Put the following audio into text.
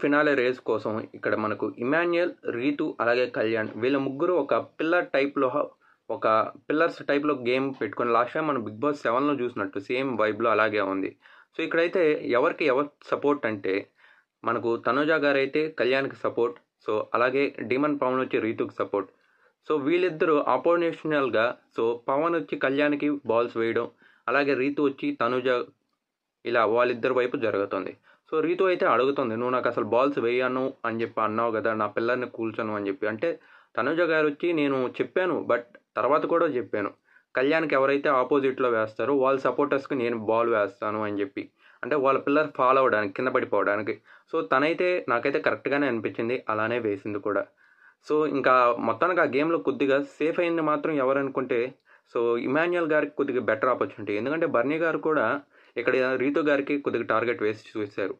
Finale race కోసం ఇక్కడ మనకు ఇమాన్యుయల్, రీతు అలాగే కళ్యాణ్ వీళ్ళ ముగ్గురు ఒక ఒక పిల్లర్స్ టైప్లో గేమ్ పెట్టుకొని లాస్ట్ టైం మనం బిగ్ బాస్ 7లో చూసినట్టు సేమ్ వైబ్లో అలాగే ఉంది. సో ఇక్కడైతే ఎవరు సపోర్ట్ అంటే మనకు తనుజ గారు అయితే కళ్యాణ్కి సపోర్ట్. సో అలాగే డీమన్ పవన్ వచ్చి రీతుకి సపోర్ట్. సో వీళ్ళిద్దరూ ఆపోజిషనల్గా, సో పవన్ వచ్చి కళ్యాణ్కి బాల్స్ వేయడం, అలాగే రీతు వచ్చి తనుజ, ఇలా వాళ్ళిద్దరి వైపు జరుగుతుంది. సో రీతు అయితే అడుగుతుంది, నువ్వు నాకు అసలు బాల్స్ వేయను అని చెప్పి అన్నావు కదా, నా పిల్లల్ని కూల్చను అని చెప్పి. అంటే తనుజ గారు వచ్చి నేను చెప్పాను, బట్ తర్వాత కూడా చెప్పాను కళ్యాణ్కి ఎవరైతే ఆపోజిట్లో వేస్తారో వాళ్ళ సపోర్టర్స్కి నేను బాల్ వేస్తాను అని చెప్పి. అంటే వాళ్ళ పిల్లర్ ఫాలో అవ్వడానికి, కింద పడిపోవడానికి. సో తనైతే నాకైతే కరెక్ట్గానే అనిపించింది, అలానే వేసింది కూడా. సో ఇంకా మొత్తానికి ఆ గేమ్లో కొద్దిగా సేఫ్ అయింది మాత్రం ఎవరనుకుంటే సో ఇమాన్యుయల్ గారికి కొద్దిగా బెటర్ ఆపర్చునిటీ. ఎందుకంటే బర్నీ గారు కూడా ఇక్కడ రీతు గారికి కొద్దిగా టార్గెట్ వేసి చూశారు.